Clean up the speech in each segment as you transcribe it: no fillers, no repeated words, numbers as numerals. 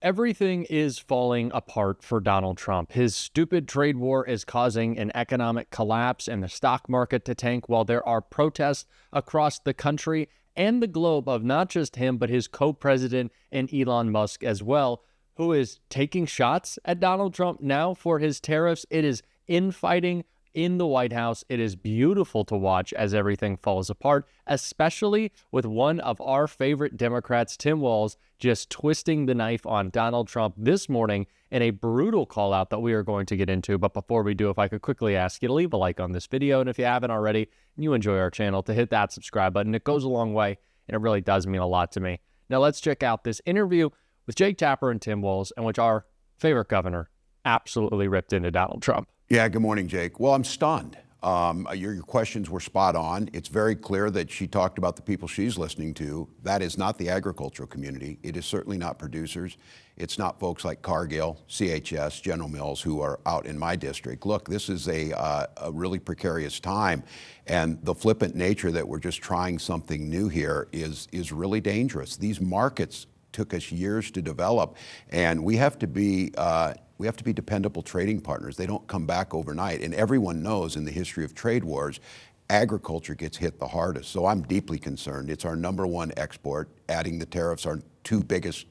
Everything is falling apart for Donald Trump. His stupid trade war is causing an economic collapse and the stock market to tank, while there are protests across the country and the globe of not just him, but his co-president and Elon Musk as well, who is taking shots at Donald Trump now for his tariffs. It is infighting in the White House. It is beautiful to watch as everything falls apart, especially with one of our favorite Democrats, Tim Walz, just twisting the knife on Donald Trump this morning in a brutal call out that we are going to get into. But before we do, if I could quickly ask you to leave a like on this video, and if you haven't already and you enjoy our channel, to hit that subscribe button. It goes a long way and it really does mean a lot to me. Now let's check out this interview with Jake Tapper and Tim Walz, in which our favorite governor absolutely ripped into Donald Trump. Yeah, good morning, Jake. Well, I'm stunned. Your questions were spot on. It's very clear that she talked about the people she's listening to. That is not the agricultural community. It is certainly not producers. It's not folks like Cargill, CHS, General Mills, who are out in my district. Look, this is a really precarious time, and the flippant nature that we're just trying something new here is really dangerous. These markets took us years to develop, and we have to be dependable trading partners. They don't come back overnight. And everyone knows in the history of trade wars, agriculture gets hit the hardest. So I'm deeply concerned. It's our #1 export. Adding the tariffs, our two biggest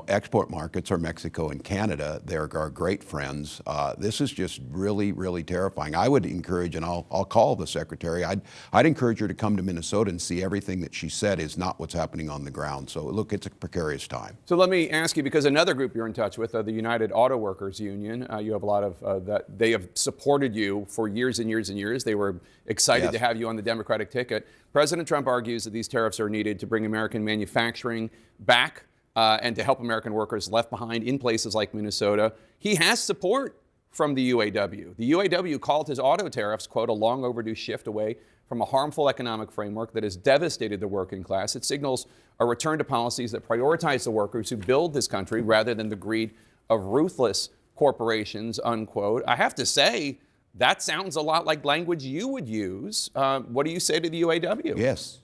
export markets are Mexico and Canada. They're our great friends. This is just really, really terrifying. I would encourage, and I'll call the secretary, I'd encourage her to come to Minnesota and see everything that she said is not what's happening on the ground. So look, it's a precarious time. So let me ask you, because another group you're in touch with, the United Auto Workers Union, you have a lot of that. They have supported you for years and years and years. They were excited to have you on the Democratic ticket. President Trump argues that these tariffs are needed to bring American manufacturing back and to help American workers left behind in places like Minnesota. He has support from the UAW. The UAW called his auto tariffs, quote, a long overdue shift away from a harmful economic framework that has devastated the working class. It signals a return to policies that prioritize the workers who build this country rather than the greed of ruthless corporations, unquote. I have to say, that sounds a lot like language you would use. What do you say to the UAW? Yes.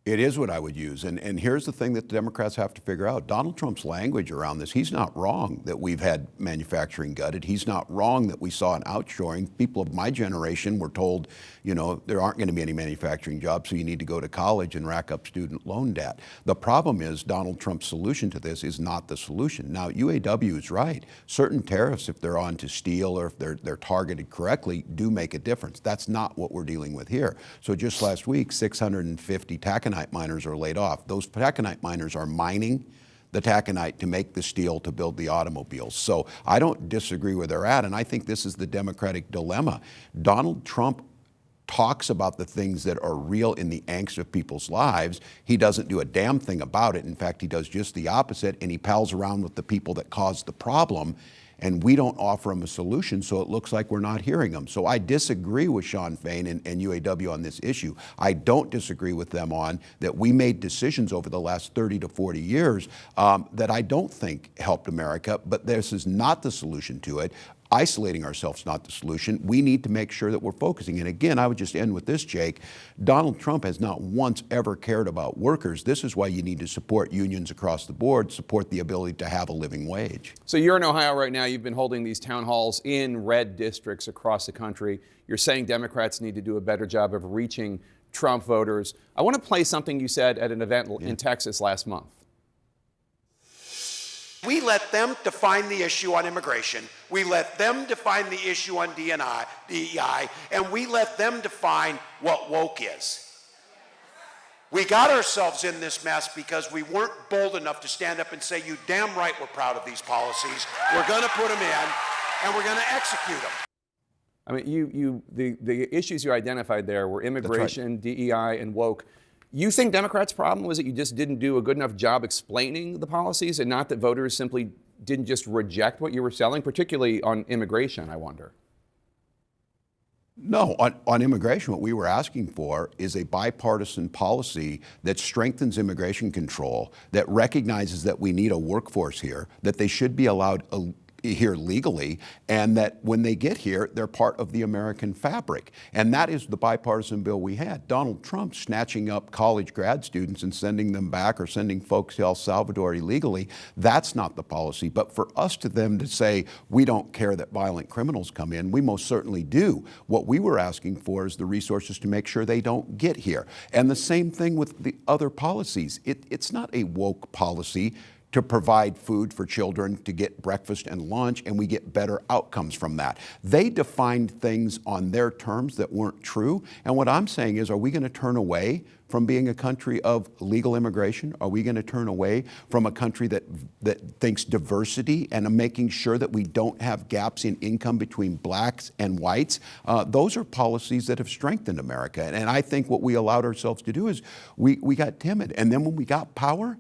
It is what I would use. And here's the thing that the Democrats have to figure out. Donald Trump's language around this, he's not wrong that we've had manufacturing gutted. He's not wrong that we saw an outshoring. People of my generation were told, there aren't going to be any manufacturing jobs, so you need to go to college and rack up student loan debt. The problem is Donald Trump's solution to this is not the solution. Now, UAW is right. Certain tariffs, if they're on to steel or if they're targeted correctly, do make a difference. That's not what we're dealing with here. So just last week, 650 taconite miners are laid off. Those taconite miners are mining the taconite to make the steel to build the automobiles. So I don't disagree where they're at, and I think this is the Democratic dilemma. Donald Trump talks about the things that are real in the angst of people's lives. He doesn't do a damn thing about it. In fact, he does just the opposite, and he pals around with the people that caused the problem. And we don't offer them a solution, so it looks like we're not hearing them. So I disagree with Sean Fain and UAW on this issue. I don't disagree with them on that we made decisions over the last 30 to 40 years that I don't think helped America, but this is not the solution to it. Isolating ourselves is not the solution. We need to make sure that we're focusing. And again, I would just end with this, Jake. Donald Trump has not once ever cared about workers. This is why you need to support unions across the board, support the ability to have a living wage. So you're in Ohio right now. You've been holding these town halls in red districts across the country. You're saying Democrats need to do a better job of reaching Trump voters. I want to play something you said at an event in Texas last month. We let them define the issue on immigration. We let them define the issue on DEI, and we let them define what woke is. We got ourselves in this mess because we weren't bold enough to stand up and say, you damn right we're proud of these policies. We're going to put them in, and we're going to execute them. I mean, the issues you identified there were immigration, DEI, and woke. You think Democrats' problem was that you just didn't do a good enough job explaining the policies, and not that voters simply didn't just reject what you were selling, particularly on immigration, I wonder? No, on immigration, what we were asking for is a bipartisan policy that strengthens immigration control, that recognizes that we need a workforce here, that they should be allowed here legally, and that when they get here, they're part of the American fabric. And that is the bipartisan bill we had. Donald Trump snatching up college grad students and sending them back, or sending folks to El Salvador illegally, that's not the policy. But for us to them to say, we don't care that violent criminals come in, we most certainly do. What we were asking for is the resources to make sure they don't get here. And the same thing with the other policies. It's not a woke policy to provide food for children to get breakfast and lunch, and we get better outcomes from that. They defined things on their terms that weren't true. And what I'm saying is, are we going to turn away from being a country of legal immigration? Are we going to turn away from a country that thinks diversity and making sure that we don't have gaps in income between blacks and whites? Those are policies that have strengthened America. And I think what we allowed ourselves to do is we got timid. And then when we got power,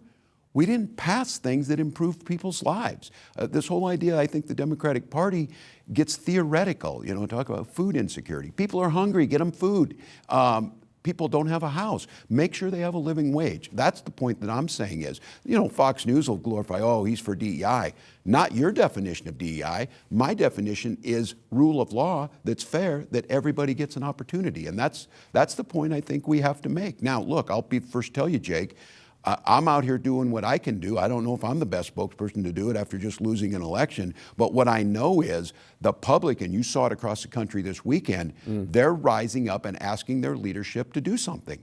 we didn't pass things that improved people's lives. This whole idea, I think the Democratic Party gets theoretical, talk about food insecurity. People are hungry, get them food. People don't have a house. Make sure they have a living wage. That's the point that I'm saying is, Fox News will glorify, oh, he's for DEI. Not your definition of DEI. My definition is rule of law that's fair, that everybody gets an opportunity. And that's the point I think we have to make. Now, look, I'll be first to tell you, Jake, I'm out here doing what I can do. I don't know if I'm the best spokesperson to do it after just losing an election. But what I know is the public, and you saw it across the country this weekend, they're rising up and asking their leadership to do something.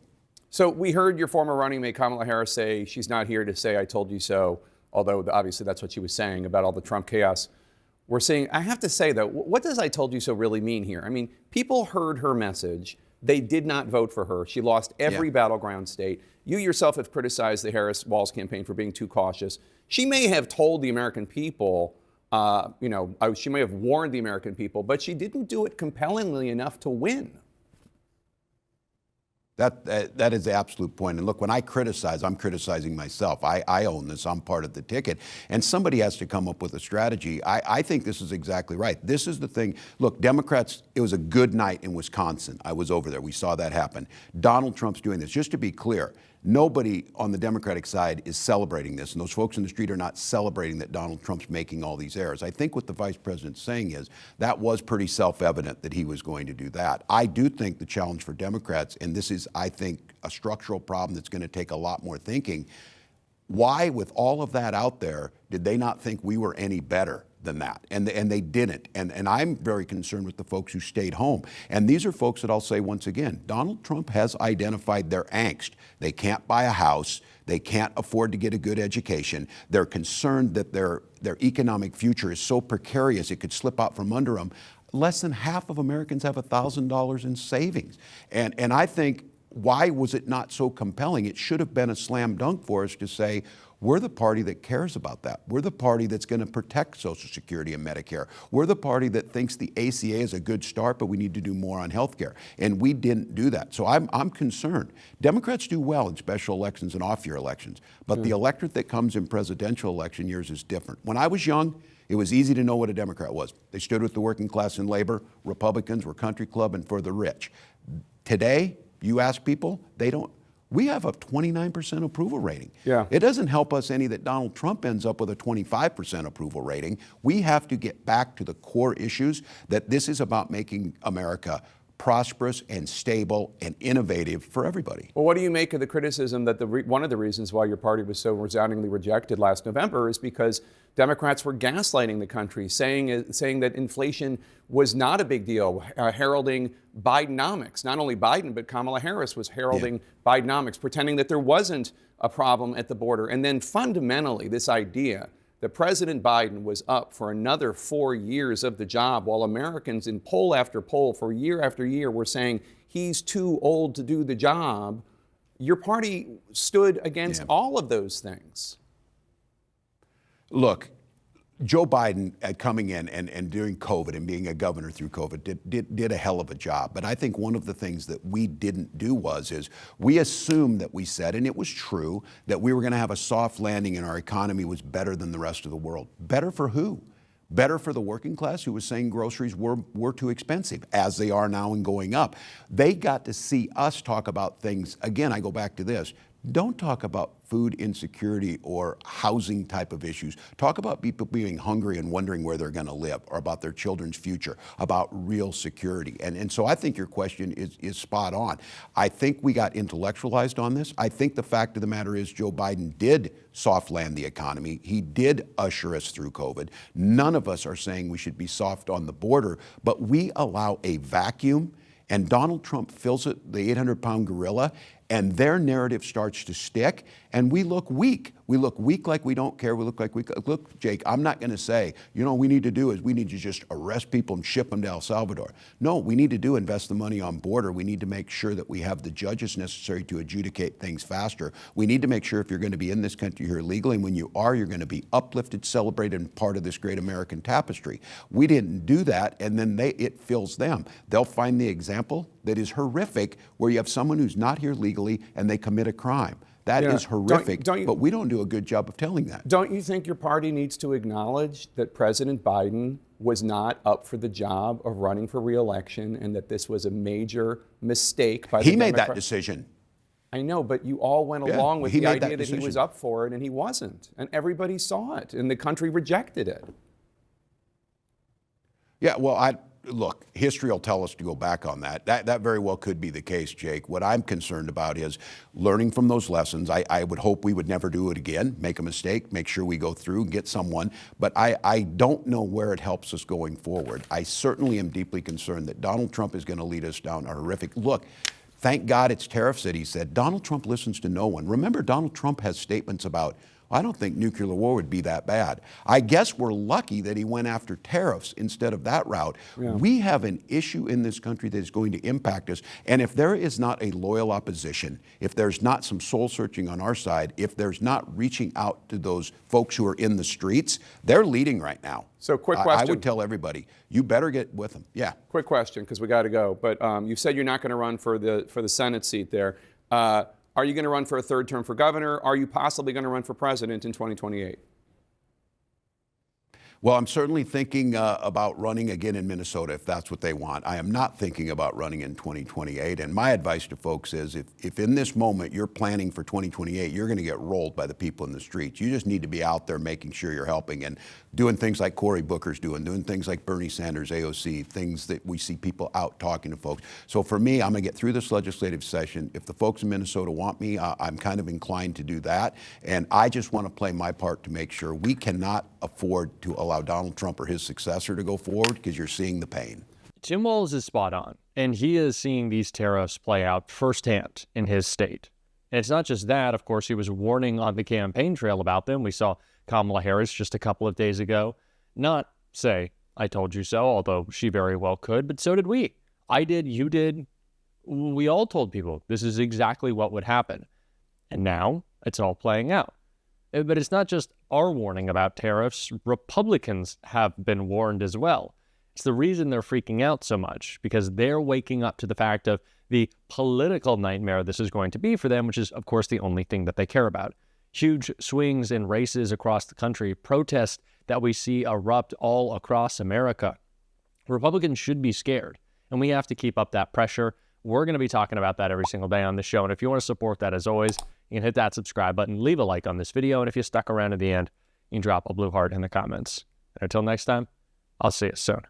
So we heard your former running mate Kamala Harris say she's not here to say, I told you so, although obviously that's what she was saying about all the Trump chaos. We're seeing, I have to say though, what does I told you so really mean here? I mean, people heard her message. They did not vote for her. She lost every battleground state. You yourself have criticized the Harris-Walz campaign for being too cautious. She may have told the American people, she may have warned the American people, but she didn't do it compellingly enough to win. That is the absolute point. And look, when I criticize, I'm criticizing myself. I own this. I'm part of the ticket. And somebody has to come up with a strategy. I think this is exactly right. This is the thing. Look, Democrats, it was a good night in Wisconsin. I was over there. We saw that happen. Donald Trump's doing this. Just to be clear, nobody on the Democratic side is celebrating this, and those folks in the street are not celebrating that Donald Trump's making all these errors. I think what the vice president's saying is that was pretty self-evident that he was going to do that. I do think the challenge for Democrats, and this is, I think, a structural problem that's going to take a lot more thinking, why, with all of that out there, did they not think we were any better than that? And they didn't. And I'm very concerned with the folks who stayed home. And these are folks that I'll say once again, Donald Trump has identified their angst. They can't buy a house. They can't afford to get a good education. They're concerned that their economic future is so precarious it could slip out from under them. Less than half of Americans have $1,000 in savings. And I think, why was it not so compelling? It should have been a slam dunk for us to say, we're the party that cares about that. We're the party that's going to protect Social Security and Medicare. We're the party that thinks the ACA is a good start, but we need to do more on health care. And we didn't do that. So I'm concerned. Democrats do well in special elections and off-year elections, but the electorate that comes in presidential election years is different. When I was young, it was easy to know what a Democrat was. They stood with the working class and labor. Republicans were country club and for the rich. Today, you ask people, they don't. We have a 29% approval rating. Yeah. It doesn't help us any that Donald Trump ends up with a 25% approval rating. We have to get back to the core issues, that this is about making America prosperous and stable and innovative for everybody. Well, what do you make of the criticism that one of the reasons why your party was so resoundingly rejected last November is because Democrats were gaslighting the country, saying that inflation was not a big deal, heralding Bidenomics. Not only Biden, but Kamala Harris was heralding Bidenomics, pretending that there wasn't a problem at the border. And then fundamentally, this idea that President Biden was up for another 4 years of the job, while Americans in poll after poll for year after year were saying he's too old to do the job. Your party stood against all of those things. Look, Joe Biden coming in and during COVID and being a governor through COVID did a hell of a job. But I think one of the things that we didn't do is we assumed that we said, and it was true, that we were going to have a soft landing and our economy was better than the rest of the world. Better for who? Better for the working class who was saying groceries were too expensive, as they are now and going up. They got to see us talk about things. Again, I go back to this. Don't talk about food insecurity or housing type of issues. Talk about people being hungry and wondering where they're going to live, or about their children's future, about real security. And so I think your question is spot on. I think we got intellectualized on this. I think the fact of the matter is Joe Biden did soft land the economy. He did usher us through COVID. None of us are saying we should be soft on the border, but we allow a vacuum, and Donald Trump fills it, the 800-pound gorilla, and their narrative starts to stick, and we look weak. We look weak like we don't care. We look like look, Jake, I'm not going to say, you know, what we need to do is we need to just arrest people and ship them to El Salvador. No, we need to invest the money on border. We need to make sure that we have the judges necessary to adjudicate things faster. We need to make sure if you're going to be in this country here legally, and when you are, you're going to be uplifted, celebrated, and part of this great American tapestry. We didn't do that, and then it fills them. They'll find the example that is horrific, where you have someone who's not here legally and they commit a crime. That is horrific, but we don't do a good job of telling that. Don't you think your party needs to acknowledge that President Biden was not up for the job of running for re-election, and that this was a major mistake by the He made that decision. I know, but you all went along with the idea that he was up for it, and he wasn't. And everybody saw it, and the country rejected it. Yeah, well, look, history will tell us to go back on that. That very well could be the case, Jake. What I'm concerned about is learning from those lessons. I would hope we would never do it again, make a mistake, make sure we go through and get someone. But I don't know where it helps us going forward. I certainly am deeply concerned that Donald Trump is going to lead us down a horrific, look, thank God it's tariffs that he said. Donald Trump listens to no one. Remember, Donald Trump has statements about, I don't think nuclear war would be that bad. I guess we're lucky that he went after tariffs instead of that route. Yeah. We have an issue in this country that is going to impact us. And if there is not a loyal opposition, if there's not some soul searching on our side, if there's not reaching out to those folks who are in the streets, they're leading right now. So quick question. I would tell everybody, you better get with them. Yeah. Quick question, because we got to go. But you said you're not going to run for the Senate seat there. Are you going to run for a third term for governor? Are you possibly going to run for president in 2028? Well, I'm certainly thinking about running again in Minnesota if that's what they want. I am not thinking about running in 2028. And my advice to folks is if in this moment you're planning for 2028, you're going to get rolled by the people in the streets. You just need to be out there making sure you're helping and doing things like Cory Booker's doing things like Bernie Sanders, AOC, things that we see people out talking to folks. So for me, I'm going to get through this legislative session. If the folks in Minnesota want me, I'm kind of inclined to do that. And I just want to play my part to make sure we cannot afford to allow Donald Trump or his successor to go forward, because you're seeing the pain. Tim Walz is spot on, and he is seeing these tariffs play out firsthand in his state. And it's not just that, of course, he was warning on the campaign trail about them. We saw Kamala Harris just a couple of days ago not say, I told you so, although she very well could, but so did we. I did, you did. We all told people this is exactly what would happen. And now it's all playing out. But it's not just our warning about tariffs. Republicans have been warned as well. It's the reason they're freaking out so much, because they're waking up to the fact of the political nightmare this is going to be for them, which is, of course, the only thing that they care about. Huge swings in races across the country, protests that we see erupt all across America. Republicans should be scared, and we have to keep up that pressure. We're going to be talking about that every single day on the show, and if you want to support that, as always, you can hit that subscribe button, leave a like on this video, and if you stuck around to the end, you can drop a blue heart in the comments. And until next time, I'll see you soon.